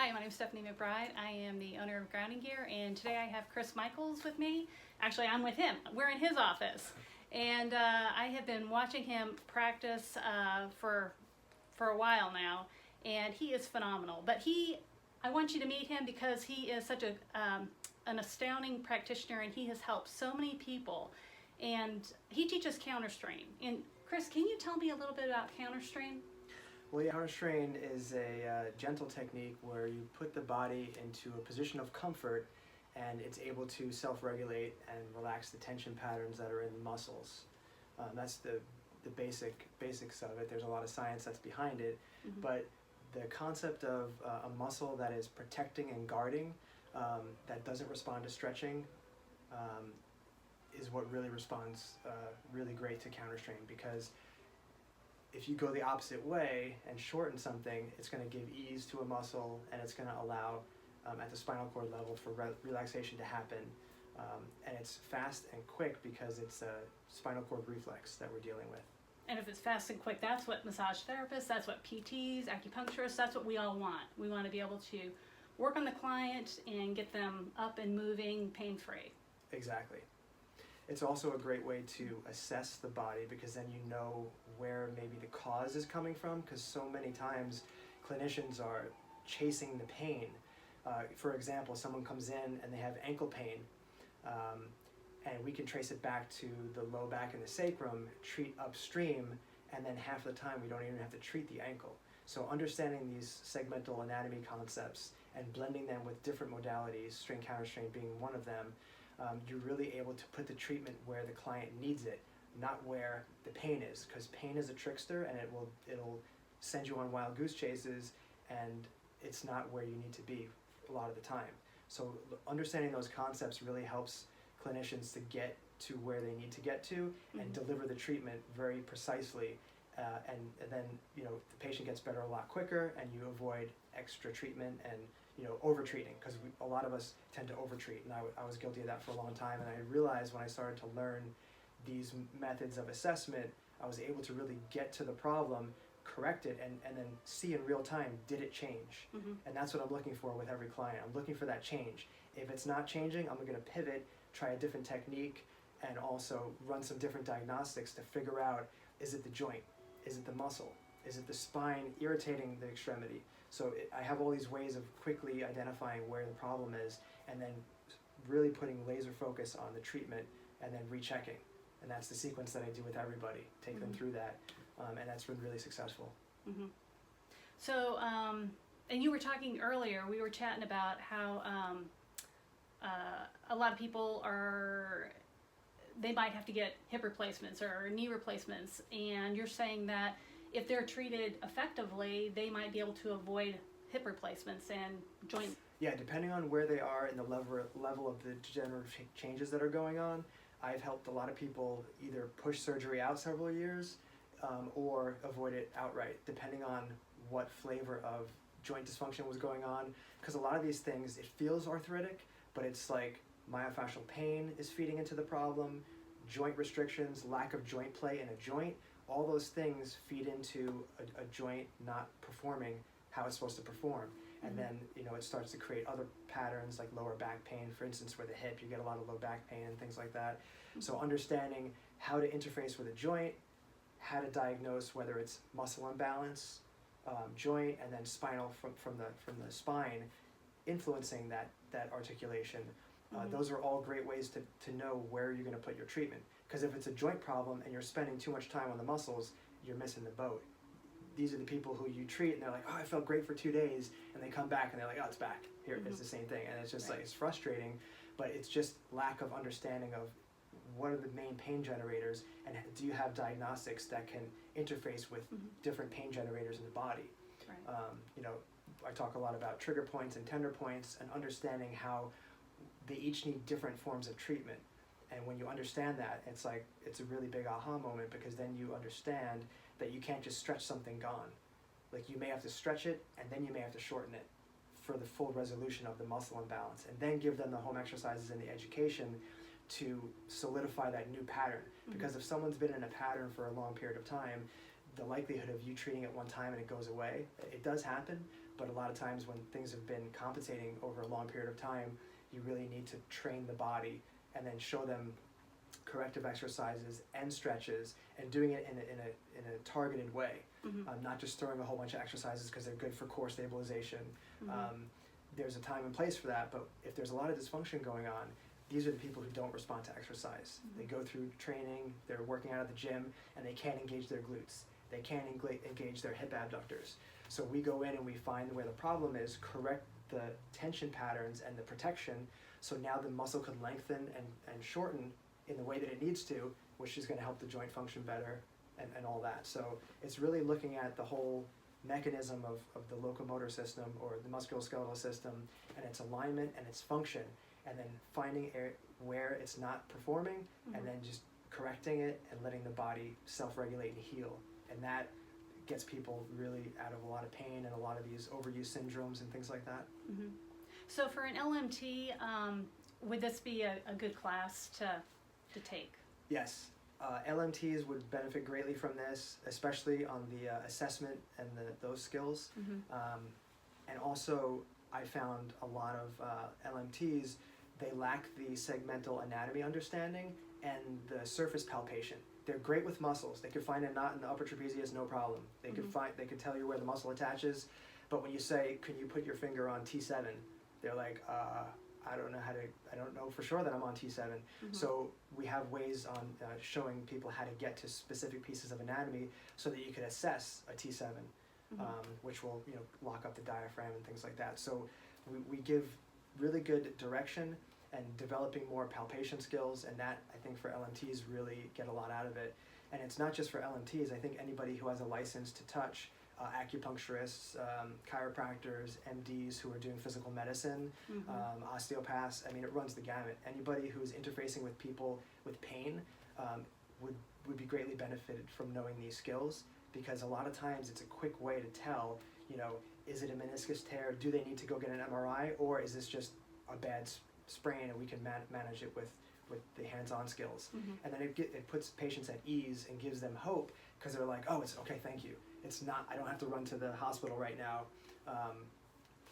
Hi, my name is Stephanie McBride. I am the owner of Grounding Gear, and today I have Chris Michels with me. Actually, I'm with him. We're in his office, and I have been watching him practice for a while now, and he is phenomenal. But I want you to meet him because he is such an astounding practitioner, and he has helped so many people. And he teaches counterstrain. And Chris, can you tell me a little bit about counterstrain? Well, yeah, counterstrain is a gentle technique where you put the body into a position of comfort and it's able to self-regulate and relax the tension patterns that are in the muscles. That's the basics of it. There's a lot of science that's behind it, but the concept of a muscle that is protecting and guarding, that doesn't respond to stretching, is what really responds really great to counterstrain, because if you go the opposite way and shorten something, it's going to give ease to a muscle, and it's going to allow at the spinal cord level for relaxation to happen. And it's fast and quick because it's a spinal cord reflex that we're dealing with. And if it's fast and quick, that's what massage therapists, that's what PTs, acupuncturists, that's what we all want. We want to be able to work on the client and get them up and moving pain-free. Exactly. It's also a great way to assess the body, because then you know where maybe the cause is coming from, because so many times clinicians are chasing the pain. For example, someone comes in and they have ankle pain, and we can trace it back to the low back and the sacrum, treat upstream, and then half the time we don't even have to treat the ankle. So understanding these segmental anatomy concepts and blending them with different modalities, strain counterstrain being one of them, you're really able to put the treatment where the client needs it, not where the pain is, because pain is a trickster and it'll send you on wild goose chases, and it's not where you need to be a lot of the time. So understanding those concepts really helps clinicians to get to where they need to get to and deliver the treatment very precisely, and then the patient gets better a lot quicker, and you avoid extra treatment and over-treating, because a lot of us tend to over-treat, and I was guilty of that for a long time. And I realized when I started to learn these methods of assessment, I was able to really get to the problem, correct it, and then see in real time, did it change? And that's what I'm looking for with every client. I'm looking for that change. If it's not changing, I'm going to pivot, try a different technique, and also run some different diagnostics to figure out, is it the joint? Is it the muscle? Is it the spine irritating the extremity? So I have all these ways of quickly identifying where the problem is, and then really putting laser focus on the treatment, and then rechecking. And that's the sequence that I do with everybody, take them through that, and that's been really successful. So, and you were talking earlier, we were chatting about how a lot of people they might have to get hip replacements or knee replacements, and you're saying that if they're treated effectively, they might be able to avoid hip replacements and joint. Yeah, depending on where they are in the level of the degenerative changes that are going on, I've helped a lot of people either push surgery out several years or avoid it outright, depending on what flavor of joint dysfunction was going on. Because a lot of these things, it feels arthritic, but it's like myofascial pain is feeding into the problem, joint restrictions, lack of joint play in a joint. All those things feed into a joint not performing how it's supposed to perform. And then, it starts to create other patterns like lower back pain, for instance, for the hip, you get a lot of low back pain and things like that. So understanding how to interface with a joint, how to diagnose whether it's muscle imbalance, joint, and then spinal from the spine, influencing that articulation. Those are all great ways to know where you're going to put your treatment. Because if it's a joint problem and you're spending too much time on the muscles, you're missing the boat. These are the people who you treat and they're like, oh, I felt great for 2 days, and they come back and they're like, oh, it's back. Here, it's the same thing. And it's just like, it's frustrating, but it's just lack of understanding of what are the main pain generators, and do you have diagnostics that can interface with different pain generators in the body. I talk a lot about trigger points and tender points, and understanding how they each need different forms of treatment. And when you understand that, it's a really big aha moment, because then you understand that you can't just stretch something gone. Like, you may have to stretch it, and then you may have to shorten it for the full resolution of the muscle imbalance, and then give them the home exercises and the education to solidify that new pattern. Because if someone's been in a pattern for a long period of time, the likelihood of you treating it one time and it goes away, it does happen, but a lot of times when things have been compensating over a long period of time, you really need to train the body and then show them corrective exercises and stretches and doing it in a targeted way. Not just throwing a whole bunch of exercises because they're good for core stabilization. There's a time and place for that, but if there's a lot of dysfunction going on, these are the people who don't respond to exercise. They go through training, they're working out at the gym, and they can't engage their glutes. They can't engage their hip abductors. So we go in and we find where the problem is, correct the tension patterns and the protection, so now the muscle could lengthen and shorten in the way that it needs to, which is going to help the joint function better and all that. So it's really looking at the whole mechanism of the locomotor system or the musculoskeletal system and its alignment and its function, and then finding where it's not performing and then just correcting it and letting the body self-regulate and heal. And that gets people really out of a lot of pain and a lot of these overuse syndromes and things like that. So for an LMT, would this be a good class to take? Yes. LMTs would benefit greatly from this, especially on the assessment and those skills. And also, I found a lot of LMTs, they lack the segmental anatomy understanding and the surface palpation. They're great with muscles. They could find a knot in the upper trapezius, no problem. They could tell you where the muscle attaches, but when you say, "Can you put your finger on T7?" They're like, I don't know for sure that I'm on T7. So we have ways on showing people how to get to specific pieces of anatomy so that you can assess a T7, which will lock up the diaphragm and things like that. So we give really good direction and developing more palpation skills, and that I think for LMTs really get a lot out of it. And it's not just for LMTs. I think anybody who has a license to touch, acupuncturists, chiropractors, MDs who are doing physical medicine, osteopaths, I mean, it runs the gamut. Anybody who is interfacing with people with pain would be greatly benefited from knowing these skills, because a lot of times it's a quick way to tell, is it a meniscus tear? Do they need to go get an MRI, or is this just a bad sprain and we can manage it with the hands-on skills? And then it puts patients at ease and gives them hope, because they're like, oh, it's okay, thank you. It's not, I don't have to run to the hospital right now,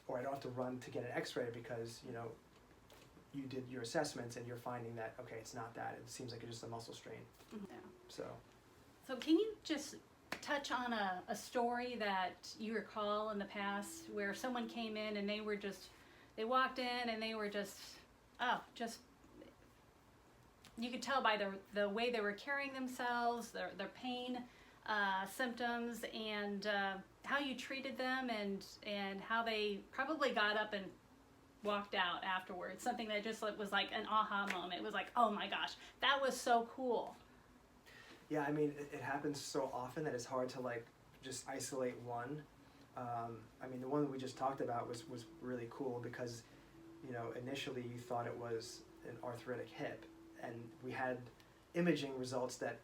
or I don't have to run to get an x-ray because, you did your assessments and you're finding that, okay, it's not that. It seems like it's just a muscle strain. So can you just touch on a story that you recall in the past where someone came in and they walked in and they were you could tell by the way they were carrying themselves, their pain symptoms, and how you treated them, and how they probably got up and walked out afterwards. Something that just was like an aha moment. It was like, oh my gosh, that was so cool. Yeah, I mean, it happens so often that it's hard to just isolate one. I mean, the one that we just talked about was really cool because, initially you thought it was an arthritic hip, and we had imaging results that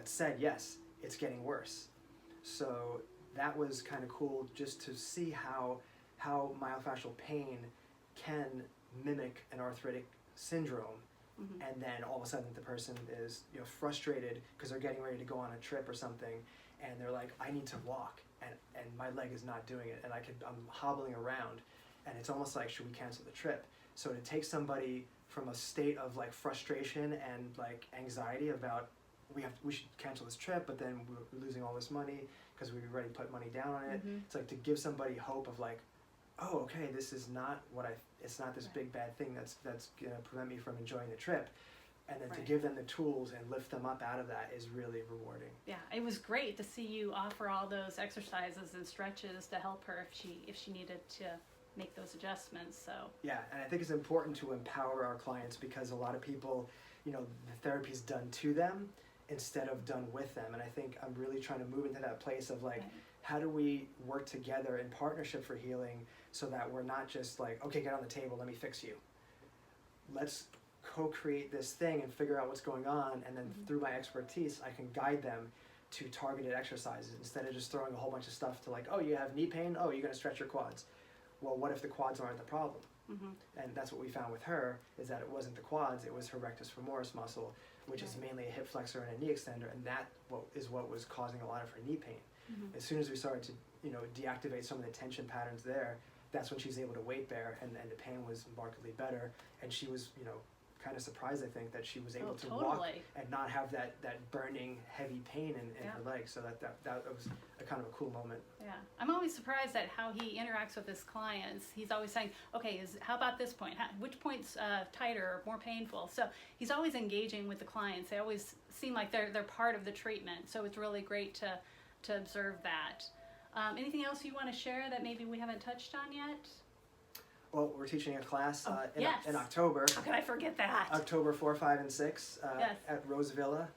said, yes, it's getting worse. So that was kind of cool just to see how myofascial pain can mimic an arthritic syndrome. And then all of a sudden the person is frustrated because they're getting ready to go on a trip or something, and they're like, I need to walk, and my leg is not doing it, and I'm hobbling around, and it's almost like, should we cancel the trip? So to take somebody from a state of frustration and anxiety about we should cancel this trip, but then we're losing all this money because we already put money down on it. It's to give somebody hope of oh, okay, this is not it's not this big bad thing that's gonna prevent me from enjoying the trip. And then to give them the tools and lift them up out of that is really rewarding. Yeah, it was great to see you offer all those exercises and stretches to help her if she needed to make those adjustments. So yeah, and I think it's important to empower our clients, because a lot of people, the therapy is done to them instead of done with them. And I think I'm really trying to move into that place of how do we work together in partnership for healing, so that we're not just okay, get on the table, let me fix you. Let's co-create this thing and figure out what's going on, and then through my expertise I can guide them to targeted exercises instead of just throwing a whole bunch of stuff to oh, you have knee pain, oh, you're going to stretch your quads. Well, what if the quads aren't the problem? And that's what we found with her, is that it wasn't the quads, it was her rectus femoris muscle, which is mainly a hip flexor and a knee extender, and that is what was causing a lot of her knee pain. Mhm. As soon as we started to, deactivate some of the tension patterns there, that's when she was able to weight bear, and the pain was markedly better. And she was, kind of surprised, I think, that she was able to walk Totally. and not have that burning, heavy pain in Yeah. her legs. So that was a kind of a cool moment. Yeah, I'm always surprised at how he interacts with his clients. He's always saying, "Okay, how about this point? Which point's tighter or more painful?" So he's always engaging with the clients. They always seem like they're part of the treatment. So it's really great to observe that. Anything else you want to share that maybe we haven't touched on yet? Well, we're teaching a class yes. in October. How could I forget that? October 4, 5, and 6 Yes. at Rose Villa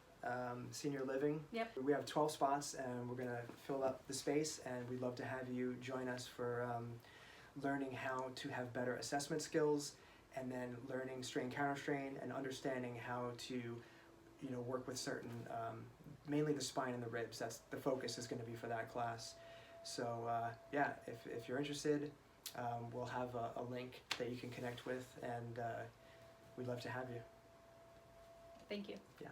Senior Living. Yep. We have 12 spots, and we're going to fill up the space, and we'd love to have you join us for learning how to have better assessment skills, and then learning strain counterstrain and understanding how to work with certain, mainly the spine and the ribs. That's the focus is going to be for that class. So if you're interested, we'll have a link that you can connect with, and we'd love to have you. Thank you. Yeah.